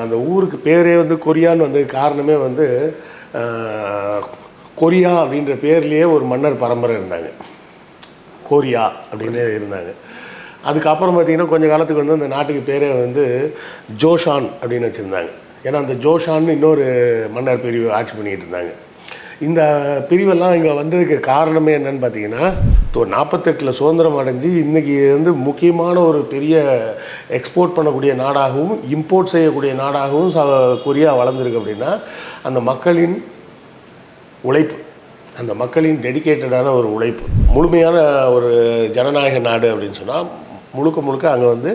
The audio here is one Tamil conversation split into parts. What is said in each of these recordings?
அந்த ஊருக்கு பேரே வந்து கொரியான்னு வந்து காரணமே வந்து கொரியா அப்படின்ற பேர்லேயே ஒரு மன்னர் பரம்பரை இருந்தாங்க. கோரியா அப்படின்னு இருந்தாங்க. அதுக்கப்புறம் பார்த்திங்கன்னா கொஞ்சம் காலத்துக்கு வந்து அந்த நாட்டுக்கு பேரே வந்து ஜோஷான் அப்படின்னு வச்சுருந்தாங்க. ஏன்னா அந்த ஜோஷான்னு இன்னொரு மன்னர் பிரிவு ஆட்சி பண்ணிக்கிட்டு இருந்தாங்க. இந்த பிரிவெல்லாம் இங்கே வந்ததுக்கு காரணமே என்னன்னு பார்த்தீங்கன்னா, 48 சுதந்திரம் அடைஞ்சு இன்றைக்கி வந்து முக்கியமான ஒரு பெரிய எக்ஸ்போர்ட் பண்ணக்கூடிய நாடாகவும் இம்போர்ட் செய்யக்கூடிய நாடாகவும் கொரியா வளர்ந்துருக்கு. அப்படின்னா அந்த மக்களின் உழைப்பு, அந்த மக்களின் டெடிக்கேட்டடான ஒரு உழைப்பு, முழுமையான ஒரு ஜனநாயக நாடு அப்படின்னு சொன்னால் முழுக்க முழுக்க அங்கே வந்து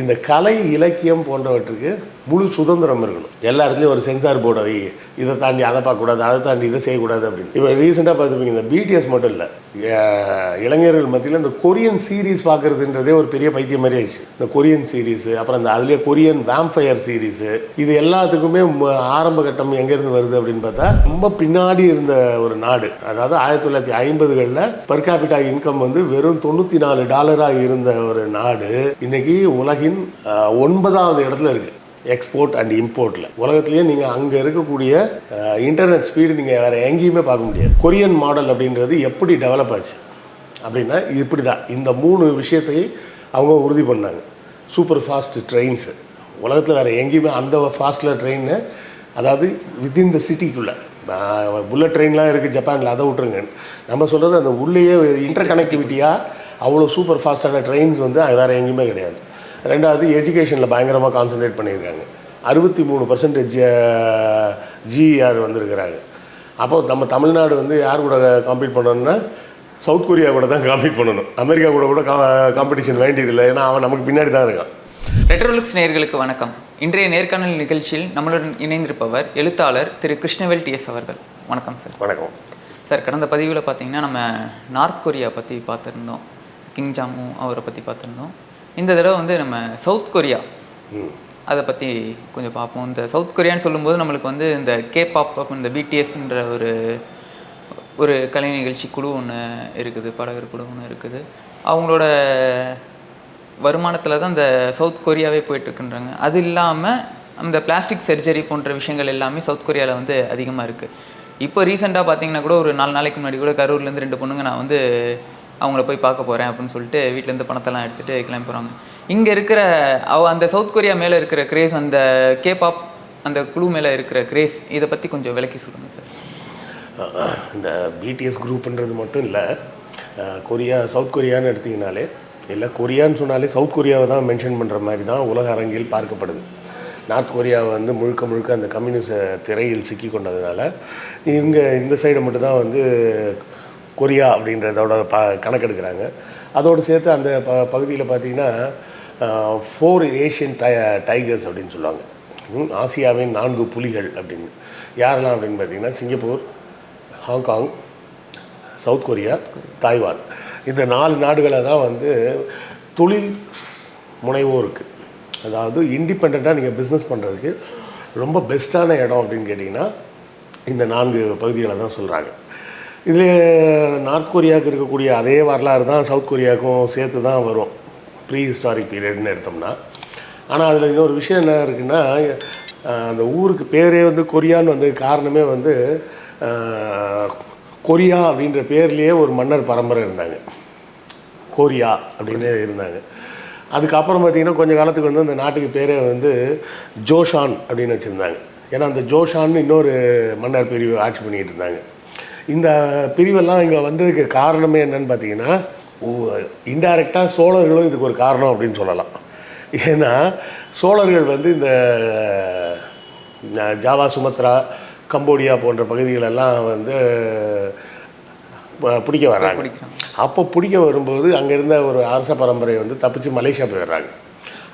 இந்த கலை இலக்கியம் போன்றவற்றுக்கு முழு சுதந்திரம் இருக்கணும். எல்லா இடத்துலையும் ஒரு சென்சார் போர்டை வை, இதை தாண்டி அதை பார்க்கக்கூடாது, அதை தாண்டி இதை செய்யக்கூடாது அப்படின்னு. இப்போ ரீசெண்டாக பார்த்துப்பீங்க, இந்த பிடிஎஸ் மட்டும் இல்லை, இளைஞர்கள் மத்தியில் இந்த கொரியன் சீரீஸ் பார்க்குறதுன்றதே ஒரு பெரிய பைத்தியம் மாதிரி ஆயிடுச்சு. இந்த கொரியன் சீரீஸு, அப்புறம் இந்த அதுலேயே கொரியன் வேம்பயர் சீரீஸு, இது எல்லாத்துக்குமே ஆரம்ப கட்டம் எங்கேருந்து வருது அப்படின்னு பார்த்தா ரொம்ப பின்னாடி இருந்த ஒரு நாடு. அதாவது 1950களில் பர் கேபிட்டா இன்கம் வந்து வெறும் $94 இருந்த ஒரு நாடு இன்னைக்கு உலகின் 9வது இடத்துல இருக்குது எக்ஸ்போர்ட் அண்ட் இம்போர்ட்டில். உலகத்துலேயே நீங்கள் அங்கே இருக்கக்கூடிய இன்டர்நெட் ஸ்பீடு நீங்கள் வேறு எங்கேயுமே பார்க்க முடியாது. கொரியன் மாடல் அப்படின்றது எப்படி டெவலப் ஆச்சு அப்படின்னா இப்படி தான். இந்த 3 விஷயத்தை அவங்க உறுதி பண்ணாங்க. சூப்பர் ஃபாஸ்ட் ட்ரெயின்ஸு, உலகத்தில் வேறு எங்கேயுமே அந்த ஃபாஸ்ட்டில் ட்ரெயின், அதாவது வித்தின் த சிட்டிக்குள்ளே. புல்லட் ட்ரெயின்லாம் இருக்குது ஜப்பானில், அதை விட்டுருங்க. நம்ம சொல்கிறது அந்த உள்ளேயே இன்டர் கனெக்டிவிட்டியாக அவ்வளோ சூப்பர் ஃபாஸ்ட்டான ட்ரெயின்ஸ் வந்து வேறு எங்கேயுமே கிடையாது. ரெண்டாவது, எஜுகேஷனில் பயங்கரமாக கான்சன்ட்ரேட் பண்ணியிருக்காங்க. 63% ஜிஆர் வந்திருக்கிறாங்க. அப்போ நம்ம தமிழ்நாடு வந்து யார் கூட காம்பீட் பண்ணணும்னா சவுத் கொரியா கூட தான் காம்பீட் பண்ணணும். அமெரிக்கா கூட காம்படிஷன் வேண்டியதில்லை, ஏன்னா அவன் நமக்கு பின்னாடி தான் இருக்கான். ரெட்ரோலுக்ஸ் நேயர்களுக்கு வணக்கம். இன்றைய நேர்காணல் நிகழ்ச்சியில் நம்மளுடன் இணைந்திருப்பவர் எழுத்தாளர் திரு கிருஷ்ணவேல் டிஎஸ் அவர்கள். வணக்கம் சார். வணக்கம் சார். கடந்த பதிவில் பார்த்தீங்கன்னா நம்ம நார்த் கொரியா பற்றி பார்த்துருந்தோம், கிம் ஜாங் உன் அவரை பற்றி பார்த்துருந்தோம். இந்த தடவை வந்து நம்ம சவுத் கொரியா அதை பற்றி கொஞ்சம் பார்ப்போம். இந்த சவுத் கொரியான்னு சொல்லும்போது நம்மளுக்கு வந்து இந்த கேபாப், இந்த பிடிஎஸ்ன்ற ஒரு கலை நிகழ்ச்சி குழு ஒன்று இருக்குது, பாடகர் குழு ஒன்று இருக்குது. அவங்களோட வருமானத்தில் தான் இந்த சவுத் கொரியாவே போயிட்டுருக்குன்றாங்க. அது இல்லாமல் அந்த பிளாஸ்டிக் சர்ஜரி போன்ற விஷயங்கள் எல்லாமே சவுத் கொரியாவில் வந்து அதிகமாக இருக்குது. இப்போ ரீசெண்டாக பார்த்தீங்கன்னா கூட ஒரு 4 நாளைக்கு முன்னாடி கூட கரூர்லேருந்து 2 பொண்ணுங்க நான் வந்து அவங்கள போய் பார்க்க போகிறேன் அப்படின்னு சொல்லிட்டு வீட்டிலேருந்து பணத்தெல்லாம் எடுத்துகிட்டு கிளம்பி போகிறாங்க. இங்கே இருக்கிற அந்த சவுத் கொரியா மேலே இருக்கிற கிரேஸ், அந்த கேபாப் அந்த குழு மேலே இருக்கிற கிரேஸ், இதை பற்றி கொஞ்சம் விளக்கி சொல்லுங்கள் சார். இந்த பிடிஎஸ் குரூப்புன்றது மட்டும் இல்லை, சவுத் கொரியான்னு எடுத்திங்கனாலே, இல்லை கொரியான்னு சொன்னாலே சவுத் கொரியாவை தான் மென்ஷன் பண்ணுற மாதிரி தான் உலக அரங்கில் பார்க்கப்படுது. நார்த் கொரியாவை வந்து முழுக்க அந்த கம்யூனிஸ்ட் திரையில் சிக்கி கொண்டதுனால இவங்க இந்த சைடை மட்டும்தான் வந்து கொரியா அப்படின்றதோட கணக்கெடுக்கிறாங்க. அதோடு சேர்த்து அந்த பகுதியில் பார்த்திங்கன்னா 4 ஏஷியன் டைகர்ஸ் அப்படின்னு சொல்லுவாங்க. ஆசியாவின் 4 புலிகள் அப்படின்னு. யாரெல்லாம் அப்படின்னு பார்த்திங்கன்னா Singapore, Hong Kong, south Korea, Taiwan. இந்த 4 நாடுகளை தான் வந்து தொழில் முனைவோருக்கு, அதாவது இண்டிபெண்ட்டாக நீங்கள் பிஸ்னஸ் பண்ணுறதுக்கு ரொம்ப பெஸ்ட்டான இடம் அப்படின்னு கேட்டிங்கன்னா இந்த 4 பகுதிகளை தான் சொல்கிறாங்க. இதில் நார்த் கொரியாவுக்கு இருக்கக்கூடிய அதே வரலாறு தான் சவுத் கொரியாவுக்கும் சேர்த்து தான் வரும், ப்ரீ ஹிஸ்டாரிக் பீரியட்னு எடுத்தோம்னா. ஆனால் அதில் இன்னொரு விஷயம் என்ன இருக்குன்னா, அந்த ஊருக்கு பேரே வந்து கொரியான்னு வந்து காரணமே வந்து கொரியா அப்படின்ற பேர்லேயே ஒரு மன்னர் பரம்பரை இருந்தாங்க. கோரியா அப்படின்னு இருந்தாங்க. அதுக்கப்புறம் பார்த்திங்கன்னா கொஞ்சம் காலத்துக்கு வந்து அந்த நாட்டுக்கு பேரே வந்து ஜோஷான் அப்படின்னு வச்சுருந்தாங்க. ஏன்னா அந்த ஜோஷான்னு இன்னொரு மன்னர் பிரிவு ஆட்சி பண்ணிக்கிட்டு இருந்தாங்க. இந்த பிரிவெல்லாம் இங்கே வந்ததுக்கு காரணமே என்னன்னு பார்த்தீங்கன்னா, இன்டைரக்டாக சோழர்களும் இதுக்கு ஒரு காரணம் அப்படின்னு சொல்லலாம். ஏன்னா சோழர்கள் வந்து இந்த ஜாவா, சுமத்ரா, கம்போடியா போன்ற பகுதிகளெல்லாம் வந்து பிடிக்க வர்றாங்க. அப்போ பிடிக்க வரும்போது அங்கே இருந்த ஒரு அரச பரம்பரை வந்து தப்பிச்சு மலேசியா போயிடுறாங்க.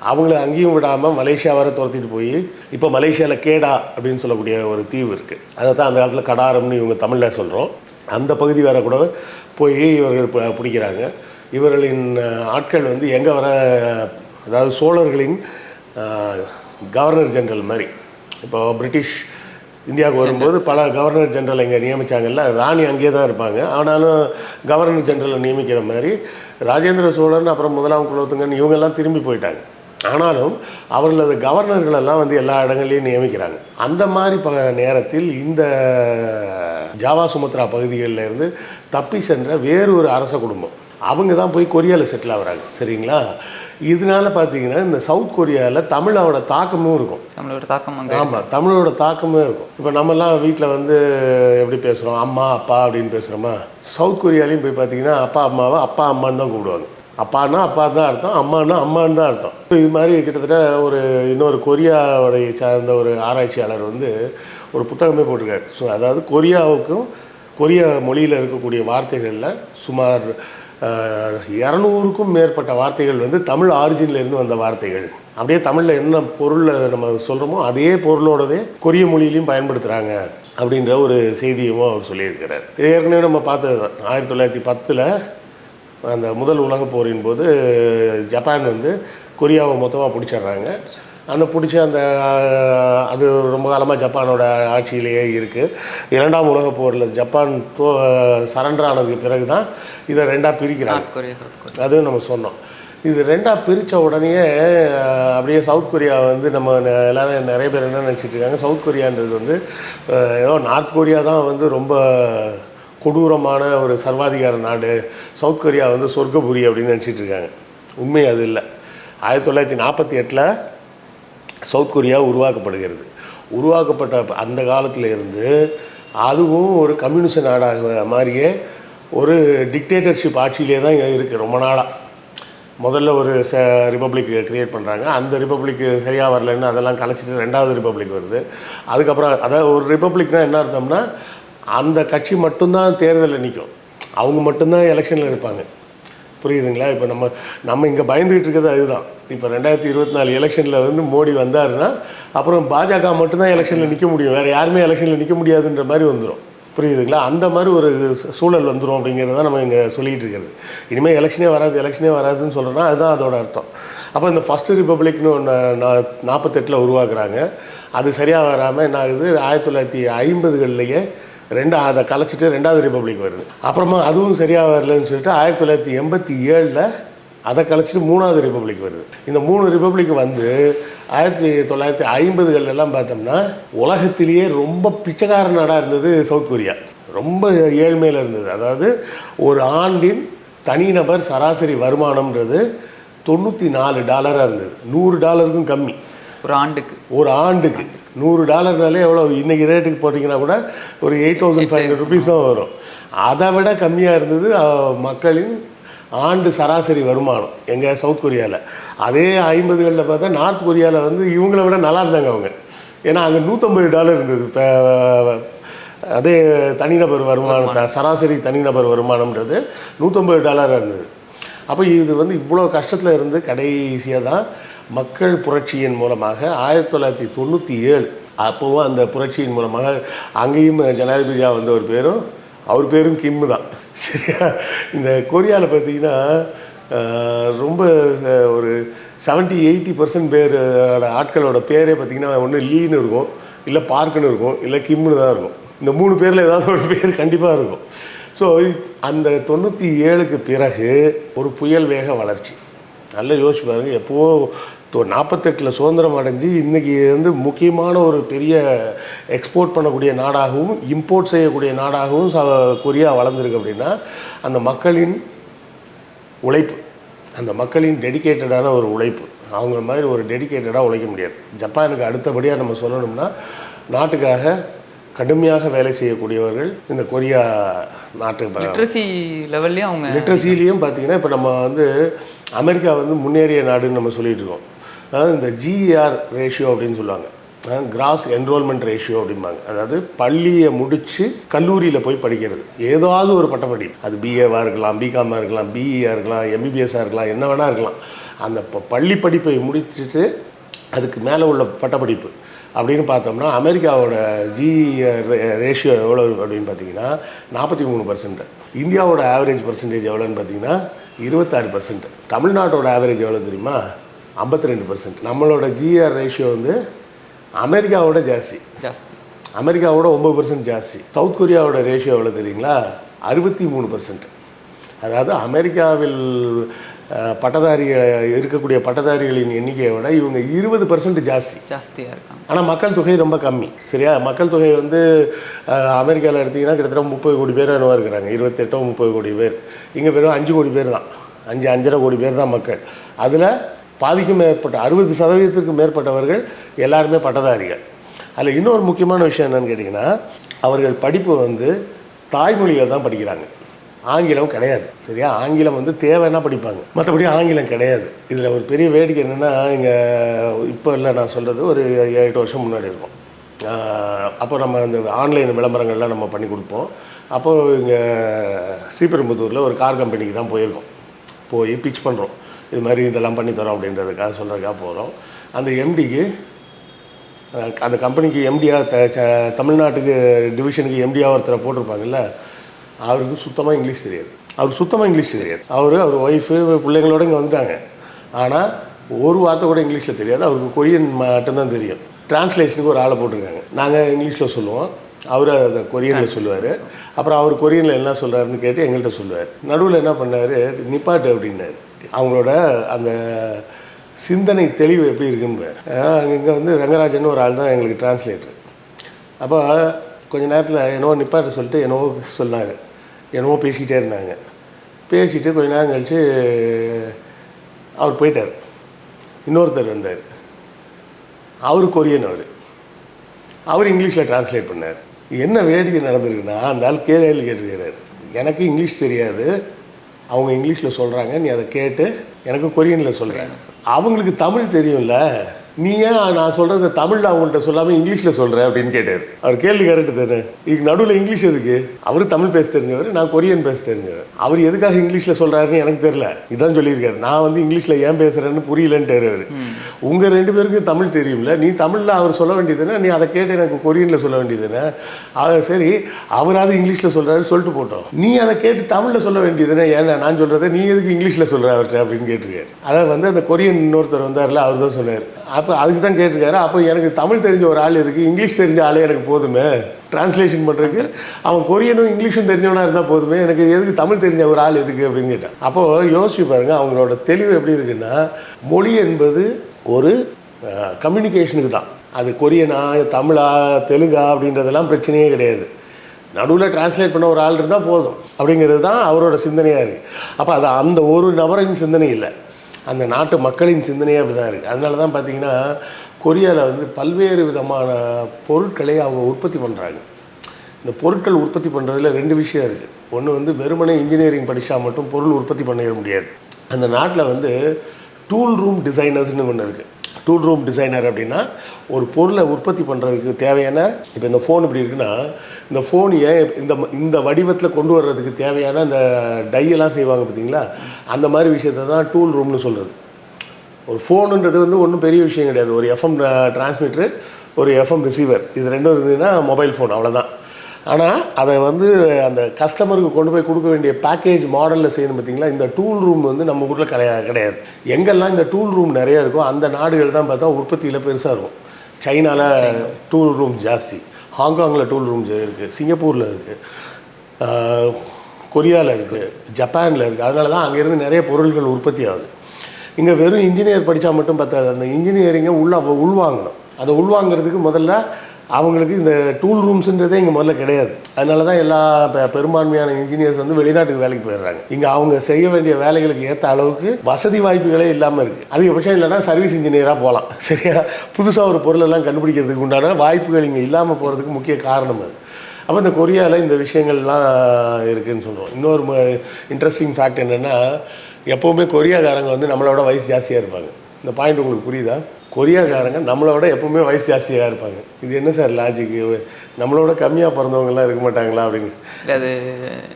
அவங்கள அங்கேயும் விடாமல் மலேசியா வர துரத்திட்டு போய் இப்போ மலேசியாவில் கேடா அப்படின்னு சொல்லக்கூடிய ஒரு தீவு இருக்குது. அதை தான் அந்த காலத்தில் கடாரம்னு இவங்க தமிழில் சொல்கிறோம். அந்த பகுதி வேற கூட போய் இவர்கள் பிடிக்கிறாங்க. இவர்களின் ஆட்கள் வந்து எங்கே வர, அதாவது சோழர்களின் கவர்னர் ஜெனரல் மாதிரி. இப்போ பிரிட்டிஷ் இந்தியாவுக்கு வரும்போது பல கவர்னர் ஜெனரல் இங்கே நியமித்தாங்கல்ல, ராணி அங்கேயே தான் இருப்பாங்க. ஆனாலும் கவர்னர் ஜெனரலை நியமிக்கிற மாதிரி ராஜேந்திர சோழன், அப்புறம் 1ஆம் குலோத்துங்கன், இவங்கெல்லாம் திரும்பி போயிட்டாங்க. ஆனாலும் அவர்களது கவர்னர்களெல்லாம் வந்து எல்லா இடங்கள்லையும் நியமிக்கிறாங்க. அந்த மாதிரி நேரத்தில் இந்த ஜாவா சுமத்ரா பகுதிகளில் இருந்து தப்பி சென்ற வேறு ஒரு அரச குடும்பம் அவங்க தான் போய் கொரியாவில் செட்டில் ஆகுறாங்க. சரிங்களா? இதனால பார்த்தீங்கன்னா இந்த சவுத் கொரியாவில் தமிழோட தாக்கமும் இருக்கும். தமிழோட தாக்கம் ஆமாம், தமிழோட தாக்கமும் இருக்கும். இப்போ நம்மலாம் வீட்டில் வந்து எப்படி பேசுகிறோம், அம்மா அப்பா அப்படின்னு பேசுகிறோமா, சவுத் கொரியாலையும் போய் பார்த்தீங்கன்னா அப்பா அம்மாவை அப்பா அம்மான்னு தான் கூப்பிடுவாங்க. அப்பான்னா அப்பா தான் அர்த்தம், அம்மானா அம்மான்னு தான் அர்த்தம். இது மாதிரி கிட்டத்தட்ட ஒரு இன்னொரு கொரியாவுடைய சார்ந்த ஒரு ஆராய்ச்சியாளர் வந்து ஒரு புத்தகமே போட்டிருக்காரு. ஸோ அதாவது கொரியாவுக்கும் கொரிய மொழியில் இருக்கக்கூடிய வார்த்தைகளில் சுமார் 200க்கும் மேற்பட்ட வார்த்தைகள் வந்து தமிழ் ஆரிஜின்லேருந்து வந்த வார்த்தைகள். அப்படியே தமிழில் என்ன பொருளை நம்ம சொல்கிறோமோ அதே பொருளோடவே கொரிய மொழியிலையும் பயன்படுத்துகிறாங்க அப்படின்ற ஒரு செய்தியும் அவர் சொல்லியிருக்கிறார். இது ஏற்கனவே நம்ம பார்த்தது தான். 1910 அந்த முதல் உலகப் போரின் போது ஜப்பான் வந்து கொரியாவை மொத்தமாக பிடிச்சிடுறாங்க. அந்த பிடிச்ச அந்த அது ரொம்ப காலமாக ஜப்பானோட ஆட்சியிலேயே இருக்குது. 2ஆம் உலகப் போரில் ஜப்பான் சரண்டர் ஆனதுக்கு பிறகு தான் இதை 2ஆக பிரிக்கிறாங்க. அதுவும் நம்ம சொன்னோம். இது 2ஆக பிரித்த உடனே அப்படியே சவுத் கொரியா வந்து நம்ம எல்லோரும் நிறைய பேர் என்ன நினச்சிட்டு இருக்காங்க, சவுத் கொரியான்றது வந்து ஏதோ நார்த் கொரியா தான் வந்து ரொம்ப கொடூரமான ஒரு சர்வாதிகார நாடு, சவுத் கொரியா வந்து சொர்க்கபுரி அப்படின்னு நினச்சிட்டு இருக்காங்க. உண்மை அது இல்லை. 1948 சவுத் கொரியா உருவாக்கப்படுகிறது. உருவாக்கப்பட்ட அந்த காலத்தில் இருந்து அதுவும் ஒரு கம்யூனிஸ்ட் நாடாக மாதிரியே ஒரு டிக்டேட்டர்ஷிப் ஆட்சியிலே தான் இருக்குது ரொம்ப நாளாக. முதல்ல ஒரு ரிப்பப்ளிக் க்ரியேட் பண்ணுறாங்க. அந்த ரிப்பப்ளிக் சரியாக வரலன்னு அதெல்லாம் கலைச்சிட்டு 2வது ரிப்பப்ளிக் வருது. அதுக்கப்புறம் அதாவது ஒரு ரிப்பப்ளிக்னால் என்ன அர்த்தம்னா அந்த கட்சி மட்டும்தான் தேர்தலில் நிற்கும், அவங்க மட்டும்தான் எலெக்ஷனில் இருப்பாங்க. புரியுதுங்களா? இப்போ நம்ம இங்கே பயந்துகிட்டு இருக்கிறது அதுதான். இப்போ 2024 எலெக்ஷனில் வந்து மோடி வந்தாருன்னா அப்புறம் பாஜக மட்டும்தான் எலெக்ஷனில் நிற்க முடியும், வேறு யாருமே எலெக்ஷனில் நிற்க முடியாதுன்ற மாதிரி வந்துடும். புரியுதுங்களா? அந்த மாதிரி ஒரு சூழல் வந்துடும் அப்படிங்கிறது தான் நம்ம இங்கே சொல்லிகிட்டு இருக்கிறது. இனிமேல் எலெக்ஷனே வராதுன்னு சொல்கிறோன்னா அதுதான் அதோட அர்த்தம். அப்போ இந்த ஃபஸ்ட்டு ரிப்பப்ளிக்னு ஒன்று 48 உருவாக்குறாங்க. அது சரியாக வராமல் என்ன ஆகுது, 1950களிலேயே அதை கலைச்சிட்டு 2வது ரிப்பப்ளிக் வருது. அப்புறமா அதுவும் சரியாக வரலன்னு சொல்லிட்டு 1987 அதை கலைச்சிட்டு 3வது ரிப்பப்ளிக் வருது. இந்த 3 ரிப்பப்ளிக் வந்து 1950களெல்லாம் பார்த்தோம்னா உலகத்திலேயே ரொம்ப பிச்சைக்கார நாடாக இருந்தது சவுத் கொரியா. ரொம்ப ஏழ்மையில் இருந்தது. அதாவது ஒரு ஆண்டின் தனிநபர் சராசரி வருமானம்ன்றது $94 இருந்தது. $100 கம்மி ஒரு ஆண்டுக்கு. $100 எவ்வளோ இன்றைக்கி ரேட்டுக்கு போட்டிங்கன்னா கூட ஒரு 8,500 ருபீஸ் தான் வரும். அதை விட கம்மியாக இருந்தது மக்களின் ஆண்டு சராசரி வருமானம் எங்கள் சவுத் கொரியாவில். அதே 50களில் பார்த்தா நார்த் கொரியாவில் வந்து இவங்கள விட நல்லா இருந்தாங்க அவங்க. ஏன்னா அங்கே $150 இருந்தது. இப்போ அதே தனிநபர் வருமானம் சராசரி தனிநபர் வருமானம்ன்றது $150 இருந்தது. அப்போ இது வந்து இவ்வளோ கஷ்டத்தில் இருந்து கடைசியாக தான் மக்கள் புரட்சியின் மூலமாக 1997 அப்போவும் அந்த புரட்சியின் மூலமாக அங்கேயும் ஜனாதிபதியாக வந்த அவர் பேரும் கிம்மு தான். சரியா? இந்த கொரியாவில் பார்த்தீங்கன்னா ரொம்ப ஒரு 70-80% பேரோட ஆட்களோட பேரே பார்த்திங்கன்னா ஒன்று லீன்னு இருக்கும், இல்லை பார்க்குன்னு இருக்கும், இல்லை கிம்னு தான் இருக்கும். இந்த 3 பேரில் ஏதாவது ஒரு பேர் கண்டிப்பாக இருக்கும். ஸோ அந்த 97க்கு பிறகு ஒரு புயல் வேக வளர்ச்சி. நல்லா யோசிச்சு பாருங்கள். எப்போது 48 சுதந்திரம் அடைஞ்சு இன்றைக்கி வந்து முக்கியமான ஒரு பெரிய எக்ஸ்போர்ட் பண்ணக்கூடிய நாடாகவும் இம்போர்ட் செய்யக்கூடிய நாடாகவும் கொரியா வளர்ந்துருக்கு அப்படின்னா அந்த மக்களின் உழைப்பு, அந்த மக்களின் டெடிக்கேட்டடான ஒரு உழைப்பு. அவங்க மாதிரி ஒரு டெடிக்கேட்டடாக உழைக்க முடியாது. ஜப்பானுக்கு அடுத்தபடியாக நம்ம சொல்லணும்னா நாட்டுக்காக கடுமையாக வேலை செய்யக்கூடியவர்கள் இந்த கொரியா நாட்டுக்கு. லிட்ரஸி லெவல்லையும் அவங்க லிட்ரஸிலையும் பார்த்தீங்கன்னா இப்போ நம்ம வந்து அமெரிக்கா வந்து முன்னேறிய நாடுன்னு நம்ம சொல்லிகிட்டு இருக்கோம். அதாவது இந்த GER ரேஷியோ அப்படின்னு சொல்லுவாங்க, கிராஸ் என்ரோல்மெண்ட் ரேஷியோ அப்படிம்பாங்க. அதாவது பள்ளியை முடித்து கல்லூரியில் போய் படிக்கிறது, ஏதாவது ஒரு பட்டப்படிப்பு, அது BAவாக இருக்கலாம், BCOMமாக இருக்கலாம், BEயாக இருக்கலாம், MBBSஆக இருக்கலாம், என்ன வேணால் இருக்கலாம். அந்த பள்ளி படிப்பை முடிச்சுட்டு அதுக்கு மேலே உள்ள பட்டப்படிப்பு அப்படின்னு பார்த்தோம்னா அமெரிக்காவோட GER ரேஷியோ எவ்வளோ அப்படின்னு பார்த்தீங்கன்னா 43%. இந்தியாவோட ஆவரேஜ் பர்சன்டேஜ் எவ்வளோன்னு பார்த்தீங்கன்னா 26%. தமிழ்நாட்டோட ஆவரேஜ் எவ்வளோ தெரியுமா? 52%. நம்மளோட GER ரேஷியோ வந்து அமெரிக்காவோட ஜாஸ்தி. அமெரிக்காவோட 9% ஜாஸ்தி. சவுத் கொரியாவோட ரேஷியோ எவ்வளோ தெரியுங்களா? 63%. அதாவது அமெரிக்காவில் இருக்கக்கூடிய பட்டதாரிகளின் எண்ணிக்கையை விட இவங்க 20% ஜாஸ்தியாக இருக்காங்க. ஆனால் மக்கள் தொகை ரொம்ப கம்மி. சரியா? மக்கள் தொகை வந்து அமெரிக்காவில் எடுத்திங்கன்னா கிட்டத்தட்ட 30 கோடி பேர் என்னவா இருக்கிறாங்க, 28 30 கோடி பேர். இங்கே வெறும் 5 கோடி பேர் தான், 5-5.5 கோடி பேர் தான் மக்கள். அதில் பாதிக்கும் மேற்பட்ட 60% மேற்பட்டவர்கள் எல்லாருமே பட்டதாரிகள். அதில் இன்னொரு முக்கியமான விஷயம் என்னென்னு கேட்டிங்கன்னா, அவர்கள் படிப்பு வந்து தாய்மொழியில் தான் படிக்கிறாங்க, ஆங்கிலம் கிடையாது. சரியா? ஆங்கிலம் வந்து தேவைன்னா படிப்பாங்க, மற்றபடி ஆங்கிலம் கிடையாது. இதில் ஒரு பெரிய வேடிக்கை என்னென்னா, இங்கே இப்போ இல்லை, நான் சொல்கிறது ஒரு 8 வருஷம் முன்னாடி இருக்கும். அப்போ நம்ம இந்த ஆன்லைன் விளம்பரங்கள்லாம் நம்ம பண்ணி கொடுப்போம். அப்போது இங்கே ஸ்ரீபெரும்புதூரில் ஒரு கார் கம்பெனிக்கு தான் போயிருக்கோம். போய் பிச் பண்ணுறோம், இது மாதிரி இதெல்லாம் பண்ணித்தரோம் அப்படின்றதுக்காக சொல்கிறதுக்காக போகிறோம். அந்த எம்டிக்கு, அந்த கம்பெனிக்கு எம்டியாக தமிழ்நாட்டுக்கு டிவிஷனுக்கு எம்டியாக ஒருத்தரை போட்டிருப்பாங்கல்ல, அவருக்கு சுத்தமாக இங்கிலீஷ் தெரியாது. அவர் ஒய்ஃபு பிள்ளைங்களோட இங்கே வந்துட்டாங்க. ஆனால் ஒரு வார்த்தை கூட இங்கிலீஷில் தெரியாது. அவருக்கு கொரியன் மட்டும்தான் தெரியும். டிரான்ஸ்லேஷனுக்கு ஒரு ஆளை போட்டிருக்காங்க. நாங்கள் இங்கிலீஷில் சொல்லுவோம், அவர் அதை கொரியனில் சொல்லுவார். அப்புறம் அவர் கொரியனில் என்ன சொல்கிறாருன்னு கேட்டு எங்கள்கிட்ட சொல்லுவார். நடுவில் என்ன பண்ணார், நிப்பாட்டு அப்படின்னாரு. அவங்களோட அந்த சிந்தனை தெளிவு எப்படி இருக்குன்னு. இங்கே வந்து ரங்கராஜன் ஒரு ஆள் தான் எங்களுக்கு டிரான்ஸ்லேட்டர். அப்போ கொஞ்ச நேரத்தில் என்னவோ நிப்பாட்ட சொல்லிட்டு என்னவோ சொன்னாங்க, என்னவோ பேசிக்கிட்டே இருந்தாங்க. பேசிட்டு கொஞ்ச நேரம் கழித்து அவர் போயிட்டார். இன்னொருத்தர் வந்தார், அவர் கொரியன், அவர் இங்கிலீஷில் டிரான்ஸ்லேட் பண்ணார். என்ன வேடிக்கை நடந்திருக்குன்னா, அந்த ஆள் கேள்வி கேட்டிருக்கிறார், எனக்கு இங்கிலீஷ் தெரியாது, அவங்க இங்கிலீஷில் சொல்கிறாங்க, நீ அதை கேட்டு எனக்கு கொரியனில் சொல்கிறேன். அவங்களுக்கு தமிழ் தெரியும்ல, நீ ஏன் நான் சொல்கிறத தமிழில் அவங்கள்ட்ட சொல்லாமல் இங்கிலீஷில் சொல்கிறேன் அப்படின்னு கேட்டார். அவர் கேள்வி கரெக்டு தானே. இதுக்கு நடுவில் இங்கிலீஷ் எதுக்கு? அவர் தமிழ் பேச தெரிஞ்சவர், நான் கொரியன் பேச தெரிஞ்சவர். அவர் எதுக்காக இங்கிலீஷில் சொல்கிறாருன்னு எனக்கு தெரியல. இதான் சொல்லியிருக்காரு, நான் வந்து இங்கிலீஷில் ஏன் பேசுகிறேன்னு புரியலன்ட்டு. அவர் உங்கள் 2 பேருக்கும் தமிழ் தெரியும்ல, நீ தமிழில் அவர் சொல்ல வேண்டியதுன்னா நீ அதை கேட்டு எனக்கு கொரியனில் சொல்ல வேண்டியதுன்னு. சரி, அவராது இங்கிலீஷில் சொல்கிறாரு, சொல்லிட்டு போட்டோம். நீ அதை கேட்டு தமிழில் சொல்ல வேண்டியதுன்னா, ஏன்னா நான் சொல்கிறத நீ எதுக்கு இங்கிலீஷில் சொல்கிற அவர்கிட்ட அப்படின்னு கேட்டிருக்காரு. அதாவது வந்து அந்த கொரியன் இன்னொருத்தர் வந்தார்ல, அவர் தான் சொன்னார். அப்போ அதுக்கு தான் கேட்டிருக்காரு, அப்போ எனக்கு தமிழ் தெரிஞ்ச ஒரு ஆள் எதுக்கு, இங்கிலீஷ் தெரிஞ்ச ஆளே எனக்கு போதுமே டிரான்ஸ்லேஷன் பண்ணுறதுக்கு, அவன் கொரியனும் இங்கிலீஷும் தெரிஞ்சவனா இருந்தால் போதுமே, எனக்கு எதுக்கு தமிழ் தெரிஞ்ச ஒரு ஆள் எதுக்கு அப்படின்னு கேட்டான். அப்போது யோசிச்சு பாருங்கள், அவங்களோட தெளிவு எப்படி இருக்குன்னா, மொழி என்பது ஒரு கம்யூனிகேஷனுக்கு தான். அது கொரியனா, தமிழா, தெலுங்கா அப்படின்றதெல்லாம் பிரச்சனையே கிடையாது. நடுவில் டிரான்ஸ்லேட் பண்ண ஒரு ஆள் இருந்தால் போதும் அப்படிங்கிறது தான் அவரோட சிந்தனையாக இருக்குது. அப்போ அது அந்த ஒரு நபரின் சிந்தனை இல்லை, அந்த நாட்டு மக்களின் சிந்தனையே அப்படி தான் இருக்குது. அதனால தான் பார்த்திங்கன்னா, கொரியாவில் வந்து பல்வேறு விதமான பொருட்களை அவங்க உற்பத்தி பண்ணுறாங்க. இந்த பொருட்கள் உற்பத்தி பண்ணுறதுல 2 விஷயம் இருக்குது. ஒன்று வந்து வெறுமனே இன்ஜினியரிங் படித்தா மட்டும் பொருள் உற்பத்தி பண்ணிட முடியாது. அந்த நாட்டில் வந்து டூல் ரூம் டிசைனர்ஸ்னு ஒன்று இருக்குது. டூல் ரூம் டிசைனர் அப்படின்னா, ஒரு பொருளை உற்பத்தி பண்ணுறதுக்கு தேவையான, இப்போ இந்த ஃபோன் இப்படி இருக்குன்னா, இந்த ஃபோன் ஏன் இந்த வடிவத்தில் கொண்டு வர்றதுக்கு தேவையான இந்த டையெல்லாம் செய்வாங்க பார்த்தீங்களா, அந்த மாதிரி விஷயத்தை தான் டூல் ரூம்னு சொல்கிறது. ஒரு ஃபோனுன்றது வந்து ஒன்றும் பெரிய விஷயம் கிடையாது. ஒரு எஃப்எம் டிரான்ஸ்மிட்டரு, ஒரு எஃப்எம் ரிசீவர், இது 2 இருந்ததுன்னா மொபைல் ஃபோன், அவ்வளோதான். ஆனால் அதை வந்து அந்த கஸ்டமருக்கு கொண்டு போய் கொடுக்க வேண்டிய பேக்கேஜ் மாடலில் செய்யணும் பார்த்தீங்களா, இந்த டூல் ரூம் வந்து நம்ம ஊரில் கிடையாது. எங்கெல்லாம் இந்த டூல் ரூம் நிறையா இருக்கும் அந்த நாடுகள் தான் பார்த்தா உற்பத்தியில் பெருசாக இருக்கும். சைனாவில் டூல் ரூம் ஜாஸ்தி, ஹாங்காங்கில் டூல் ரூம் இருக்குது, சிங்கப்பூரில் இருக்குது, கொரியாவில் இருக்குது, ஜப்பானில் இருக்குது. அதனால தான் அங்கேருந்து நிறைய பொருட்கள் உற்பத்தி ஆகுது. இங்கே வெறும் இன்ஜினியர் படித்தா மட்டும் பார்த்தாது, அந்த இன்ஜினியரிங்கை உள்வாங்கணும். அதை உள்வாங்கிறதுக்கு முதல்ல அவங்களுக்கு இந்த டூல் ரூம்ஸுன்றதே இங்கே முதல்ல கிடையாது. அதனால தான் எல்லா பெரும்பான்மையான இன்ஜினியர்ஸ் வந்து வெளிநாட்டுக்கு வேலைக்கு போயிடுறாங்க. இங்கே அவங்க செய்ய வேண்டிய வேலைகளுக்கு ஏற்ற அளவுக்கு வசதி வாய்ப்புகளே இல்லாமல் இருக்குது. அதிகபட்சம் இல்லைன்னா சர்வீஸ் இன்ஜினியராக போகலாம். சரியா? புதுசாக ஒரு பொருளெல்லாம் கண்டுபிடிக்கிறதுக்கு உண்டான வாய்ப்புகள் இங்கே இல்லாமல் போகிறதுக்கு முக்கிய காரணம் அது. அப்போ இந்த கொரியாவில் இந்த விஷயங்கள்லாம் இருக்குதுன்னு சொல்லுவோம். இன்னொரு இன்ட்ரெஸ்டிங் ஃபேக்ட் என்னென்னா, எப்போவுமே கொரியாக்காரங்க வந்து நம்மளோட வயசு ஜாஸ்தியாக இருப்பாங்க. இந்த பாயிண்ட் உங்களுக்கு புரியுதா? கொரியாக்காரங்க நம்மளோட எப்போவுமே வயசு ஜாஸ்தியாக இருப்பாங்க. இது என்ன சார் லாஜிக்கு, நம்மளோட கம்மியாக பிறந்தவங்கலாம் இருக்க மாட்டாங்களா அப்படின்னு. இல்லை, அது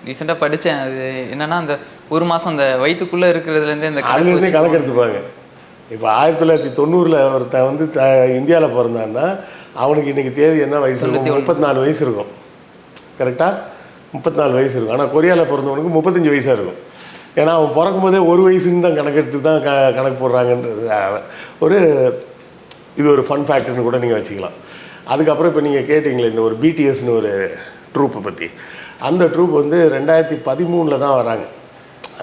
ரீசெண்டாக படித்தேன். அது என்னென்னா, அந்த 1 மாதம் அந்த வயிற்றுக்குள்ளே இருக்கிறதுலேருந்தே அந்த அதுலேருந்தே கணக்கு எடுத்துப்பாங்க. இப்போ 1990 ஒருத்தன் வந்து இந்தியாவில் பிறந்தான்னா அவனுக்கு இன்றைக்கி தேதி என்ன வயசு இருக்கும்? 34 வயசு இருக்கும். கரெக்டாக 34 வயசு இருக்கும். ஆனால் கொரியாவில் பிறந்தவனுக்கு 35 வயசாக இருக்கும். ஏன்னா அவன் பிறக்கும் போதே 1 வயசுன்னு தான் கணக்கெடுத்து தான் கணக்கு போடுறாங்கன்றது இது ஒரு ஃபன் ஃபேக்ட்னு கூட நீங்கள் வச்சுக்கலாம். அதுக்கப்புறம் இப்போ நீங்கள் கேட்டிங்களே இந்த ஒரு பிடிஎஸ்னு ஒரு ட்ரூப்பை பற்றி, அந்த ட்ரூப் வந்து 2013 தான் வராங்க.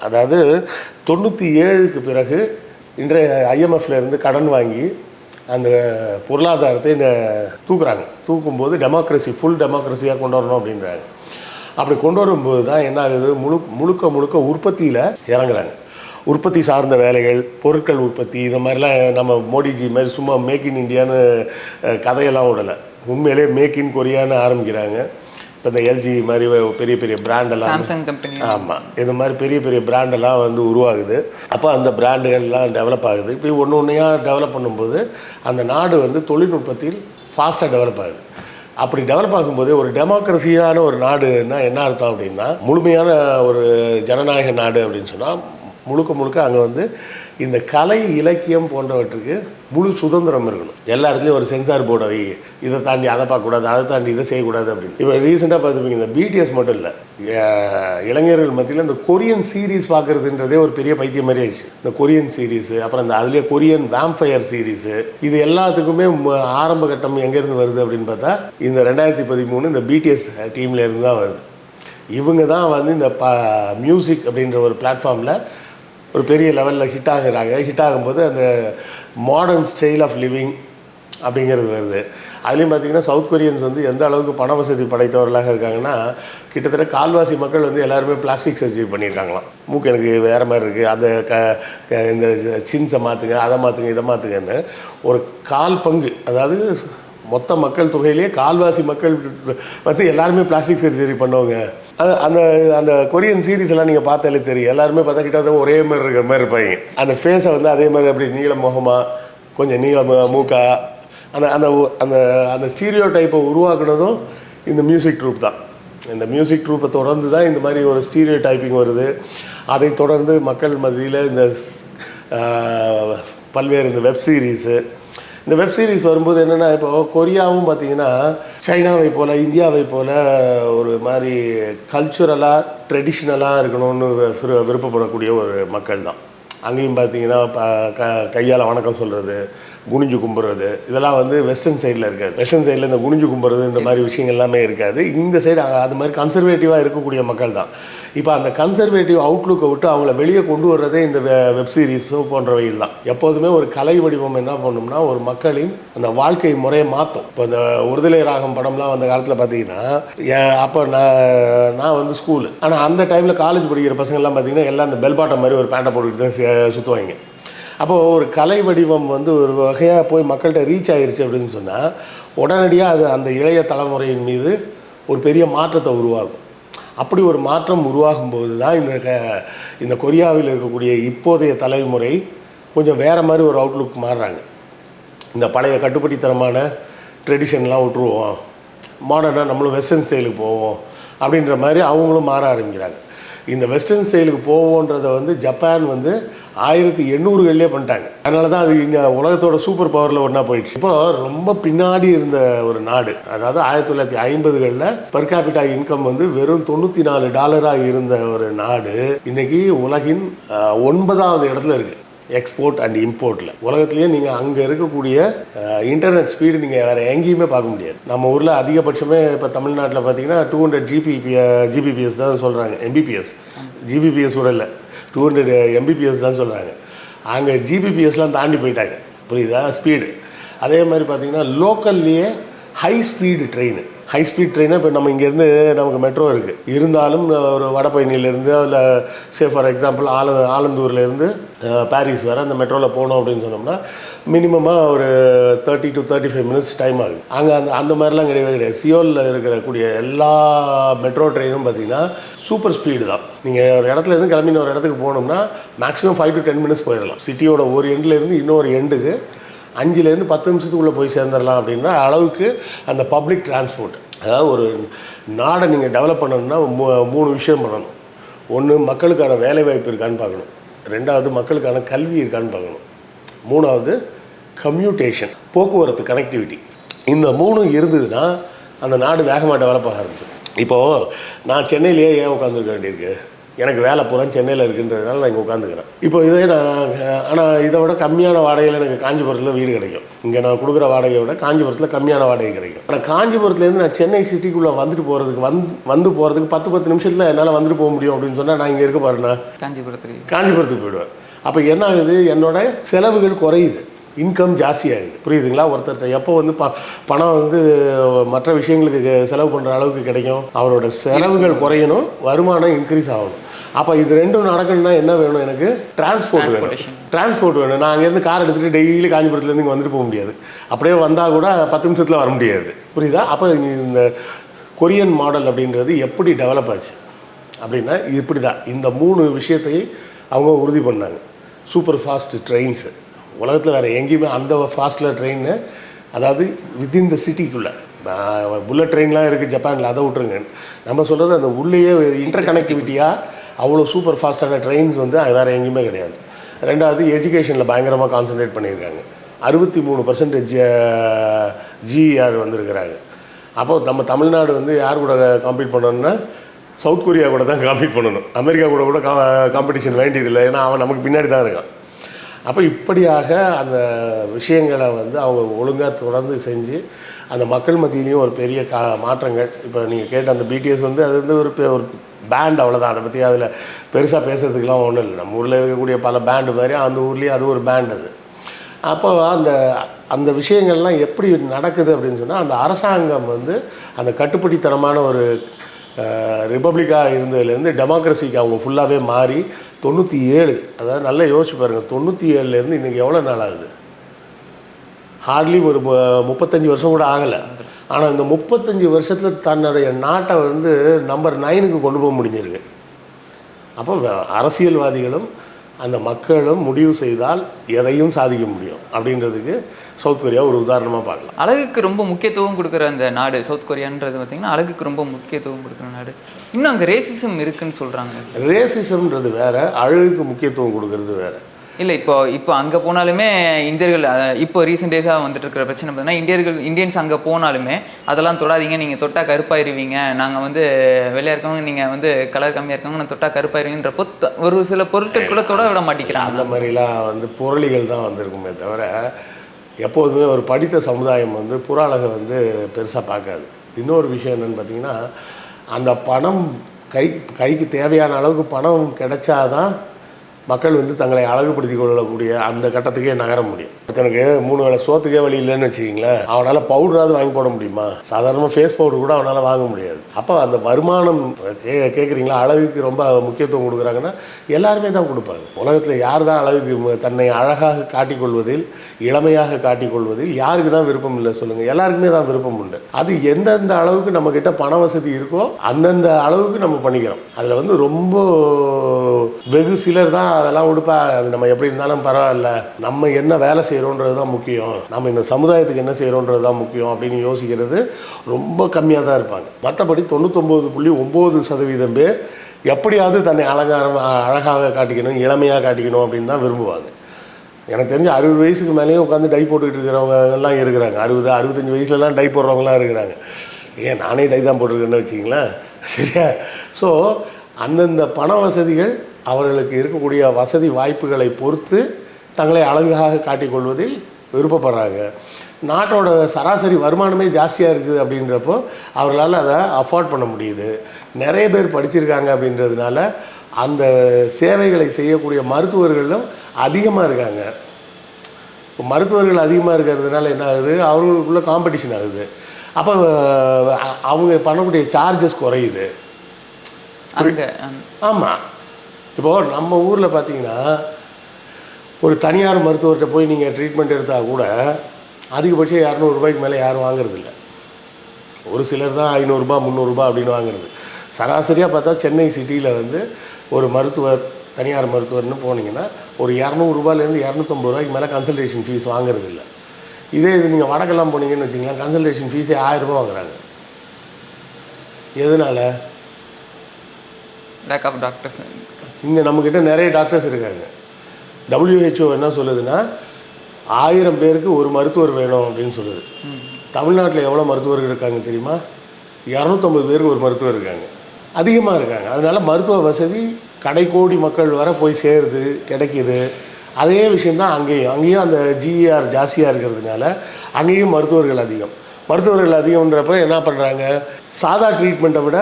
அதாவது 97க்கு பிறகு இன்றைய ஐஎம்எஃப்லேருந்து கடன் வாங்கி அந்த பொருளாதாரத்தை தூக்கும்போது டெமோக்ரஸி ஃபுல் டெமோக்ரஸியாக கொண்டு வரணும் அப்படின்றாங்க. அப்படி கொண்டு வரும்போது தான் என்ன ஆகுது, முழுக்க உற்பத்தியில் இறங்குறாங்க. உற்பத்தி சார்ந்த வேலைகள், பொருட்கள் உற்பத்தி, இந்த மாதிரிலாம் நம்ம மோடிஜி மாதிரி சும்மா மேக் இன் இண்டியான்னு கதையெல்லாம் விடலை. உண்மையிலே மேக் இன் கொரியான்னு ஆரம்பிக்கிறாங்க. இப்போ இந்த எல்ஜி மாதிரி பெரிய பெரிய பிராண்டெல்லாம், சாம்சங் கம்பெனி, ஆமாம், இது மாதிரி பெரிய பெரிய பிராண்டெல்லாம் வந்து உருவாகுது. அப்போ அந்த பிராண்டுகள்லாம் டெவலப் ஆகுது. இப்படி ஒன்றையாக டெவலப் பண்ணும்போது அந்த நாடு வந்து தொழில்நுட்பத்தில் ஃபாஸ்ட்டாக டெவலப் ஆகுது. அப்படி டெவலப் ஆகும்போது ஒரு டெமோக்ரஸியான ஒரு நாடுன்னா என்ன அர்த்தம் அப்படின்னா, முழுமையான ஒரு ஜனநாயக நாடு அப்படின்னு சொன்னால் முழுக்க அங்கே வந்து இந்த கலை இலக்கியம் போன்றவற்றுக்கு முழு சுதந்திரம் இருக்கணும். எல்லா இடத்துலையும் ஒரு சென்சார் போர்டை வை, இதை தாண்டி அதை பார்க்கக்கூடாது, அதை தாண்டி இதை செய்யக்கூடாது அப்படின்னு. இப்போ ரீசெண்டாக பார்த்துப்பீங்க, இந்த பிடிஎஸ் மட்டும் இல்லை, இளைஞர்கள் மத்தியில் இந்த கொரியன் சீரீஸ் பார்க்குறதுன்றதே ஒரு பெரிய பைத்தியம் மாதிரி ஆயிடுச்சு. இந்த கொரியன் சீரீஸு, அப்புறம் இந்த அதுலேயே கொரியன் வேம்பயர் சீரீஸு, இது எல்லாத்துக்குமே ஆரம்ப கட்டம் எங்கேருந்து வருது அப்படின்னு பார்த்தா இந்த 2013 இந்த பிடிஎஸ் டீம்லேருந்து தான் வருது. இவங்க தான் வந்து இந்த மியூசிக் அப்படின்ற ஒரு பிளாட்ஃபார்மில் ஒரு பெரிய லெவலில் ஹிட் ஆகுறாங்க. ஹிட் ஆகும்போது அந்த மாடர்ன் ஸ்டைல் ஆஃப் லிவிங் அப்படிங்கிறது வருது. அதுலேயும் பார்த்திங்கன்னா சவுத் கொரியன்ஸ் வந்து எந்த அளவுக்கு பண வசதி படைத்தவர்களாக இருக்காங்கன்னா, கிட்டத்தட்ட கால்வாசி மக்கள் வந்து எல்லாருமே பிளாஸ்டிக் சர்ஜரி பண்ணியிருக்காங்களாம். மூக்கு எனக்கு வேறு மாதிரி இருக்குது, அந்த இந்த சின்ஸை மாற்றுங்க, அதை மாற்றுங்க, இதை மாற்றுங்கன்னு ஒரு 1/4 பங்கு, அதாவது மொத்த மக்கள் தொகையிலேயே கால்வாசி மக்கள் வந்து எல்லாருமே பிளாஸ்டிக் சர்ஜரி பண்ணுவாங்க. அந்த அந்த கொரியன் சீரீஸ் எல்லாம் நீங்கள் பார்த்தாலே தெரியும். எல்லாருமே பார்த்தா கிட்ட ஒரே மாதிரி இருக்கிற மாதிரி இருப்பாங்க. அந்த ஃபேஸை வந்து அதே மாதிரி அப்படி நீள முகமாக, கொஞ்சம் நீள மூக்கா, அந்த அந்த அந்த அந்த ஸ்டீரியோ டைப்பை உருவாக்குனதும் இந்த மியூசிக் ட்ரூப் தான். இந்த மியூசிக் ட்ரூப்பை தொடர்ந்து தான் இந்த மாதிரி ஒரு ஸ்டீரியோ டைப்பிங் வருது. அதை தொடர்ந்து மக்கள் மத்தியில் இந்த பல்வேறு இந்த வெப் சீரீஸு, இந்த வெப் சீரிஸ் வரும்போது என்னென்னா, இப்போ கொரியாவும் பார்த்திங்கன்னா சைனாவை போல், இந்தியாவை போல் ஒரு மாதிரி கல்ச்சுரலாக ட்ரெடிஷ்னலாக இருக்கணும்னு விருப்பப்படக்கூடிய ஒரு மக்கள் தான். அங்கேயும் பார்த்திங்கன்னா கையால் வணக்கம் சொல்கிறது, குனிஞ்சு கும்புறது, இதெல்லாம் வந்து வெஸ்டர்ன் சைடில் இருக்காது. வெஸ்டர்ன் சைடில் இந்த குனிஞ்சு கும்புறது இந்த மாதிரி விஷயங்கள் எல்லாமே இருக்காது. இந்த சைடு அது மாதிரி கன்சர்வேட்டிவாக இருக்கக்கூடிய மக்கள் தான். இப்போ அந்த கன்சர்வேட்டிவ் அவுட்லுக்கை விட்டு அவங்கள வெளியே கொண்டு வர்றதே இந்த வெப் சீரிஸோ போன்றவையில் தான். எப்போதுமே ஒரு கலை வடிவம் என்ன பண்ணணும்னா ஒரு மக்களின் அந்த வாழ்க்கை முறையை மாற்றும். இப்போ இந்த ஒருதலை ராகம் படம்லாம் அந்த காலத்தில் பார்த்தீங்கன்னா, அப்போ நான் வந்து ஸ்கூலு, ஆனால் அந்த டைமில் காலேஜ் படிக்கிற பசங்கள்லாம் பார்த்தீங்கன்னா எல்லாம் அந்த பெல் பாட்டம் மாதிரி ஒரு பேண்ட்டை போட்டுக்கிட்டு தான் சுற்றுவாங்க. அப்போது ஒரு கலை வடிவம் வந்து ஒரு வகையாக போய் மக்கள்கிட்ட ரீச் ஆகிருச்சு அப்படின்னு சொன்னால் உடனடியாக அது அந்த இளைய தலைமுறையின் மீது ஒரு பெரிய மாற்றத்தை உருவாகும். அப்படி ஒரு மாற்றம் உருவாகும்போது தான் இந்த கொரியாவில் இருக்கக்கூடிய இப்போதைய தலைமுறை கொஞ்சம் வேறு மாதிரி ஒரு அவுட்லுக் மாறுறாங்க. இந்த பழைய கட்டுப்பட்டித்தனமான ட்ரெடிஷன்லாம் விட்டுருவோம், மாடர்னாக நம்மளும் வெஸ்டர்ன் ஸ்டைலுக்கு போவோம் அப்படின்ற மாதிரி அவங்களும் மாற ஆரம்பிக்கிறாங்க. இந்த வெஸ்டர்ன் ஸ்டைலுக்கு போவோன்றதை வந்து ஜப்பான் வந்து 1800களிலே பண்ணிட்டாங்க. அதனால தான் அது இங்கே உலகத்தோட சூப்பர் பவரில் ஒன்றா போயிடுச்சு. இப்போ ரொம்ப பின்னாடி இருந்த ஒரு நாடு, அதாவது 1950களில் பர் கேபிட்டா இன்கம் வந்து வெறும் $94 இருந்த ஒரு நாடு இன்றைக்கி உலகின் 9வது இடத்துல இருக்குது எக்ஸ்போர்ட் அண்ட் இம்போர்ட்டில். உலகத்துலேயே நீங்கள் அங்கே இருக்கக்கூடிய இன்டர்நெட் ஸ்பீடு நீங்கள் வேறு எங்கேயுமே பார்க்க முடியாது. நம்ம ஊரில் அதிகபட்சமே இப்போ தமிழ்நாட்டில் பார்த்தீங்கன்னா 200 ஜிபிபிஎஸ் தான் சொல்கிறாங்க, எம்பிபிஎஸ், ஜிபிபிஎஸ் கூட இல்லை, 200 எம்பிபிஎஸ் தான் சொல்கிறாங்க. அங்கே ஜிபிபிஎஸ்லாம் தாண்டி போயிட்டாங்க, புரியுதா ஸ்பீடு. அதே மாதிரி பார்த்தீங்கன்னா லோக்கல்லையே ஹை ஸ்பீடு ட்ரெயினை இப்போ நம்ம இங்கேருந்து நமக்கு மெட்ரோ இருக்குது, இருந்தாலும் ஒரு வடபழனியிலேருந்து இல்லை ஃபார் எக்ஸாம்பிள் ஆலந்தூர்லேருந்து பாரிஸ் வர அந்த மெட்ரோவில் போனோம் அப்படின்னு சொன்னோம்னா மினிமமாக ஒரு 30 to 35 மினிட்ஸ் டைம் ஆகுது. அங்கே அந்த மாதிரிலாம் கிடையாது. சியோலில் இருக்கக்கூடிய எல்லா மெட்ரோ ட்ரெயினும் பார்த்திங்கன்னா சூப்பர் ஸ்பீடு தான். நீங்கள் ஒரு இடத்துலேருந்து கிளம்பின ஒரு இடத்துக்கு போகணும்னா மேக்ஸிமம் 5 to 10 மினிட்ஸ் போயிடலாம். சிட்டியோட ஒரு எண்ட்லேருந்து இன்னொரு எண்டுக்கு 5லேருந்து 10 நிமிஷத்துக்குள்ளே போய் சேர்ந்துடலாம் அப்படின்ற அளவுக்கு அந்த பப்ளிக் டிரான்ஸ்போர்ட். அதாவது ஒரு நாடை நீங்கள் டெவலப் பண்ணணும்னா 3 விஷயம் பண்ணணும். ஒன்று, மக்களுக்கான வேலைவாய்ப்பு இருக்கான்னு பார்க்கணும். 2வது, மக்களுக்கான கல்வி இருக்கான்னு பார்க்கணும். 3வது, கம்யூட்டேஷன், போக்குவரத்து, கனெக்டிவிட்டி. இந்த 3 இருந்ததுன்னா அந்த நாடு வேகமாக டெவலப் ஆக ஆரம்பிச்சு. இப்போது நான் சென்னையிலேயே ஏன் உட்காந்துருக்க வேண்டியிருக்கு, எனக்கு வேலை பூரா சென்னையில் இருக்குன்றதுனால நான் இங்கே உட்காந்துக்கிறேன். இப்போ இதே நான் ஆனால் இதை விட கம்மியான வாடகையில் எனக்கு காஞ்சிபுரத்தில் வீடு கிடைக்கும். இங்கே நான் கொடுக்குற வாடகையை விட காஞ்சிபுரத்தில் கம்மியான வாடகை கிடைக்கும். ஆனால் காஞ்சிபுரத்துலேருந்து நான் சென்னை சிட்டிக்குள்ளே வந்துட்டு போகிறதுக்கு வந்து போகிறதுக்கு 10 நிமிஷத்தில் என்னால் வந்துட்டு போக முடியும் அப்படின்னு சொன்னால் நான் இங்கே இருக்க பாருண்ணா காஞ்சிபுரத்துக்கு போயிடுவேன். அப்போ என்ன ஆகுது, என்னோட செலவுகள் குறையுது, இன்கம் ஜாஸ்தியாகுது. புரியுதுங்களா? ஒருத்தர்கிட்ட எப்போ வந்து பணம் வந்து மற்ற விஷயங்களுக்கு செலவு பண்ணுற அளவுக்கு கிடைக்கும், அவரோட செலவுகள் குறையணும், வருமானம் இன்க்ரீஸ் ஆகணும். அப்போ இது ரெண்டும் நடக்கணும்னா என்ன வேணும், எனக்கு டிரான்ஸ்போர்ட் வேணும். நான் அங்கேருந்து கார் எடுத்துகிட்டு டெய்லி காஞ்சிபுரத்துலேருந்து இங்கே வந்துட்டு போக முடியாது. அப்படியே வந்தால் கூட 10 நிமிஷத்தில் வர முடியாது. புரியுதா? அப்போ இந்த கொரியன் மாடல் அப்படின்றது எப்படி டெவலப் ஆச்சு அப்படின்னா இப்படி தான். இந்த 3 விஷயத்தை அவங்க உறுதி பண்ணாங்க. சூப்பர் ஃபாஸ்ட் ட்ரெயின்ஸு, உலகத்தில் வேறு எங்கேயுமே அந்த ஃபாஸ்ட்டில் ட்ரெயின், அதாவது வித்தின் த சிட்டிக்குள்ளே. புல்லட் ட்ரெயின்லாம் இருக்குது ஜப்பானில், அதை விட்டுருங்க. நம்ம சொல்கிறது அந்த உள்ளேயே இன்டர் கனெக்டிவிட்டியாக அவ்வளோ சூப்பர் ஃபாஸ்ட்டான ட்ரெயின்ஸ் வந்து வேறு எங்கேயுமே கிடையாது. ரெண்டாவது, எஜுகேஷனில் பயங்கரமாக கான்சன்ட்ரேட் பண்ணியிருக்காங்க. 63% ஜிஆர் வந்திருக்கிறாங்க. அப்போ நம்ம தமிழ்நாடு வந்து யார் கூட காம்பீட் பண்ணணும்னா சவுத் கொரியா கூட தான் காம்பீட் பண்ணணும். அமெரிக்கா கூட காம்படிஷன் வேண்டியதில்லை, ஏன்னா அவன் நமக்கு பின்னாடி தான் இருக்கான். அப்போ இப்படியாக அந்த விஷயங்களை வந்து அவங்க ஒழுங்காக தொடர்ந்து செஞ்சு அந்த மக்கள் மத்தியிலையும் ஒரு பெரிய மாற்றங்கள். இப்போ நீங்கள் கேட்ட அந்த பிடிஎஸ் வந்து அது வந்து ஒரு பேண்ட், அவ்வளோதான். அதை பற்றி அதில் பெருசாக பேசுறதுக்கெலாம் ஒன்றும் இல்லை. நம்ம ஊரில் இருக்கக்கூடிய பல பேண்டு மாதிரி அந்த ஊர்லேயும் அது ஒரு பேண்ட். அது அப்போ அந்த விஷயங்கள்லாம் எப்படி நடக்குது அப்படின்னு சொன்னால், அந்த அரசாங்கம் வந்து அந்த கட்டுப்படித்தனமான ஒரு ரிப்பப்ளிக்காக இருந்ததுலேருந்து டெமோக்ரஸிக்கு அவங்க ஃபுல்லாகவே மாறி 97, அதாவது நல்லா யோசிச்சு பாருங்கள், 97லேருந்து இன்றைக்கி எவ்வளோ நாள் ஆகுது? ஹார்ட்லி ஒரு 35 வருஷம் கூட ஆகலை. ஆனால் இந்த 35 வருஷத்தில் தன்னுடைய நாட்டை வந்து நம்பர் 9க்கு கொண்டு போக முடிஞ்சிருக்கு. அப்போ அரசியல்வாதிகளும் அந்த மக்களும் முடிவு செய்தால் எதையும் சாதிக்க முடியும் அப்படின்றதுக்கு சவுத் கொரியா ஒரு உதாரணமாக பார்க்கலாம். அழகுக்கு ரொம்ப முக்கியத்துவம் கொடுக்குற அந்த நாடு சவுத் கொரியான்றது பார்த்திங்கன்னா அழகுக்கு ரொம்ப முக்கியத்துவம் கொடுக்குற நாடு. இன்னும் அங்கே ரேசிசம் இருக்குதுன்னு சொல்கிறாங்க. ரேசிசம்ன்றது வேறு, அழகுக்கு முக்கியத்துவம் கொடுக்கறது வேறு. இல்லை, இப்போ அங்கே போனாலுமே இந்தியர்கள், இப்போ ரீசெண்ட் டேஸாக வந்துட்டு இருக்கிற பிரச்சனை பார்த்தீங்கன்னா இந்தியன்ஸ் அங்கே போனாலுமே அதெல்லாம் தொடாதீங்க, நீங்கள் தொட்டா கருப்பாயிருவீங்க, நாங்கள் வந்து வெள்ளையாக இருக்கவங்க, நீங்கள் வந்து கலர் கம்மியாக இருக்கவங்க நான் தொட்டா கருப்பாயிருவீங்கன்றப்போ ஒரு சில பொருட்கள் கூட தொட விட மாட்டேங்கிறாங்க. அந்த மாதிரிலாம் வந்து புரளிகள் தான் வந்திருக்குமே தவிர எப்போதுமே ஒரு படித்த சமுதாயம் வந்து புற அழகை வந்து பெருசாக பார்க்காது. இன்னொரு விஷயம் என்னென்னு பார்த்தீங்கன்னா, அந்த பணம் கைக்கு தேவையான அளவுக்கு பணம் கிடைச்சாதான் மக்கள் வந்து தங்களை அழகுபடுத்தி கொள்ளக்கூடிய அந்த கட்டத்துக்கே நகர முடியும். எனக்கு 3 வேளை சோத்துக்கே வழி இல்லைன்னு வச்சுக்கிங்களேன், அவனால் பவுடராவது வாங்கி போட முடியுமா? சாதாரணமாக ஃபேஸ் பவுடர் கூட அவனால் வாங்க முடியாது. அப்போ அந்த வருமானம் கேட்குறீங்களா, அழகுக்கு ரொம்ப முக்கியத்துவம் கொடுக்குறாங்கன்னா எல்லாருமே தான் கொடுப்பாங்க. உலகத்தில் யார் தான் அழகுக்கு தன்னை அழகாக காட்டிக்கொள்வதில், இளமையாக காட்டிக்கொள்வதில் யாருக்கு தான் விருப்பம் இல்லை சொல்லுங்கள்? எல்லாருக்குமே தான் விருப்பம் உண்டு. அது எந்தெந்த அளவுக்கு நம்மக்கிட்ட பண வசதி இருக்கோ அந்தந்த அளவுக்கு நம்ம பண்ணிக்கிறோம். அதில் வந்து ரொம்ப வெகு சிலர் தான் அதெல்லாம் உடுப்பா, அது நம்ம எப்படி இருந்தாலும் பரவாயில்ல, நம்ம என்ன வேலை செய்கிறோன்றது தான் முக்கியம், நம்ம இந்த சமுதாயத்துக்கு என்ன செய்கிறோன்றது தான் முக்கியம் அப்படின்னு யோசிக்கிறது ரொம்ப கம்மியாக தான் இருப்பாங்க. மற்றபடி 99.9% பேர் எப்படியாவது தன்னை அழகாக காட்டிக்கணும், இளமையாக காட்டிக்கணும் அப்படின்னு தான் விரும்புவாங்க. எனக்கு தெரிஞ்சு 60 வயசுக்கு மேலேயும் உட்காந்து டை போட்டுக்கிட்டு இருக்கிறவங்கலாம் இருக்கிறாங்க. 60-65 வயசுலலாம் டை போடுறவங்களாம் இருக்கிறாங்க. ஏன் நானே டை தான் போட்டிருக்கேன்னு வச்சிங்களேன், சரியா? ஸோ அந்தந்த பண வசதிகள் அவர்களுக்கு இருக்கக்கூடிய வசதி வாய்ப்புகளை பொறுத்து தங்களை அழகாக காட்டிக்கொள்வதில் விருப்பப்படுறாங்க. நாட்டோட சராசரி வருமானமே ஜாஸ்தியாக இருக்குது அப்படின்றப்போ அவர்களால் அதை அஃபோர்ட் பண்ண முடியுது. நிறைய பேர் படிச்சிருக்காங்க அப்படின்றதுனால அந்த சேவைகளை செய்யக்கூடிய மருத்துவர்களும் அதிகமாக இருக்காங்க. இப்போ மருத்துவர்கள் அதிகமாக இருக்கிறதுனால என்ன ஆகுது, அவங்களுக்குள்ள காம்படிஷன் ஆகுது. அப்போ அவங்க பண்ணக்கூடிய சார்ஜஸ் குறையுது. ஆமாம், இப்போது நம்ம ஊரில் பார்த்தீங்கன்னா ஒரு தனியார் மருத்துவர்கிட்ட போய் நீங்கள் ட்ரீட்மெண்ட் எடுத்தால் கூட அதிகபட்சம் 200 ரூபாய்க்கு மேலே யாரும் வாங்குறதில்ல. ஒரு சிலர் தான் 500 ரூபாய் 300 ரூபாய் அப்படின்னு வாங்குறது. சராசரியாக பார்த்தா சென்னை சிட்டியில் வந்து ஒரு மருத்துவர், தனியார் மருத்துவர்னு போனீங்கன்னா ஒரு 200 ரூபாயிலேருந்து 250 ரூபாய்க்கு மேலே கன்சல்டேஷன் ஃபீஸ் வாங்குறதில்ல. இதே இது நீங்கள் வடக்கெல்லாம் போனீங்கன்னு வச்சிங்களேன், கன்சல்டேஷன் ஃபீஸே 1000 ரூபா வாங்குறாங்க. எதனால்? Lack of doctors. இங்கே நம்மக்கிட்ட நிறைய டாக்டர்ஸ் இருக்காங்க. WHO என்ன சொல்லுதுன்னா 1000 பேருக்கு ஒரு மருத்துவர் வேணும் அப்படின்னு சொல்லுது. தமிழ்நாட்டில் எவ்வளோ மருத்துவர்கள் இருக்காங்க தெரியுமா? 250 பேருக்கு ஒரு மருத்துவர் இருக்காங்க. அதிகமாக இருக்காங்க. அதனால் மருத்துவ வசதி கடைக்கோடி மக்கள் வர போய் சேருது, கிடைக்கிது. அதே விஷயந்தான் அங்கேயும் அந்த ஜிஆர் ஜாஸ்தியாக இருக்கிறதுனால அங்கேயும் மருத்துவர்கள் அதிகம்ன்றப்ப என்ன பண்ணுறாங்க, சாதா ட்ரீட்மெண்ட்டை விட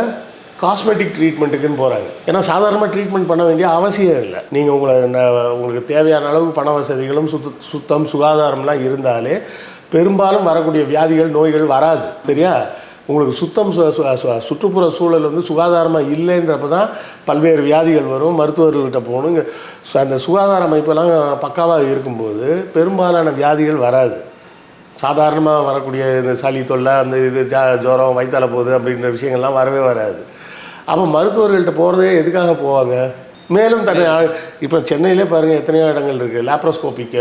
காஸ்மெட்டிக் ட்ரீட்மெண்ட்டுக்குன்னு போகிறாங்க. ஏன்னா சாதாரணமாக ட்ரீட்மெண்ட் பண்ண வேண்டிய அவசியம் இல்லை. நீங்கள் உங்களுக்கு தேவையான அளவுக்கு பண வசதிகளும் சுத்தம் சுகாதாரம்லாம் இருந்தாலே பெரும்பாலும் வரக்கூடிய வியாதிகள் நோய்கள் வராது. சரியா? உங்களுக்கு சுத்தம் சுற்றுப்புற சூழல் வந்து சுகாதாரமாக இல்லைன்றப்ப தான் பல்வேறு வியாதிகள் வரும். மருத்துவர்கள்கிட்ட போகணும். அந்த சுகாதார அமைப்பெல்லாம் பக்காவாக இருக்கும்போது பெரும்பாலான வியாதிகள் வராது. சாதாரணமாக வரக்கூடிய இந்த சளி தொல்லை, அந்த ஜுரம், வயிற்றால போகுது அப்படின்ற விஷயங்கள்லாம் வரவே வராது. அப்போ மருத்துவர்கள்ட்ட போகிறதே எதுக்காக போவாங்க? மேலும் இப்போ சென்னையிலே பாருங்கள் எத்தனையோ இடங்கள் இருக்குது. லேப்ரோஸ்கோபிக்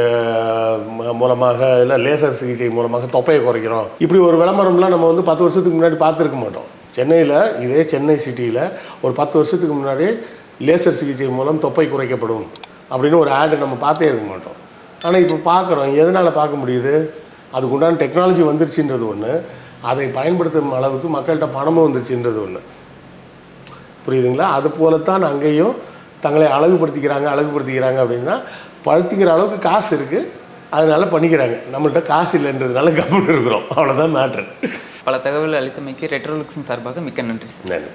மூலமாக இல்லை லேசர் சிகிச்சை மூலமாக தொப்பையை குறைக்கிறோம். இப்படி ஒரு விளம்பரம்லாம் நம்ம வந்து 10 வருஷத்துக்கு முன்னாடி பார்த்துருக்க மாட்டோம். சென்னையில், இதே சென்னை சிட்டியில் ஒரு 10 வருஷத்துக்கு முன்னாடி லேசர் சிகிச்சை மூலம் தொப்பை குறைக்கப்படும் அப்படின்னு ஒரு ஆடு நம்ம பார்த்தே இருக்க மாட்டோம். ஆனால் இப்போ பார்க்குறோம். எதனால் பார்க்க முடியுது? அதுக்குண்டான டெக்னாலஜி வந்துருச்சுன்றது ஒன்று, அதை பயன்படுத்தும் அளவுக்கு மக்கள்கிட்ட பணமும் வந்துருச்சுன்றது ஒன்று. புரியுதுங்களா? அது போலத்தான் அங்கேயும் தங்களை அழகுபடுத்திக்கிறாங்க அப்படின்னா, படுத்திக்கிற அளவுக்கு காசு இருக்குது, அதனால பண்ணிக்கிறாங்க. நம்மள்கிட்ட காசு இல்லைன்றதுனால கம்முன்னு இருக்கிறோம். அவ்வளோதான் மேட்ரு. பல தகவல் அளித்தமைக்கு ரெட்ரோலுக்ஸின் சார்பாக மிக்க நன்றி. நன்றி.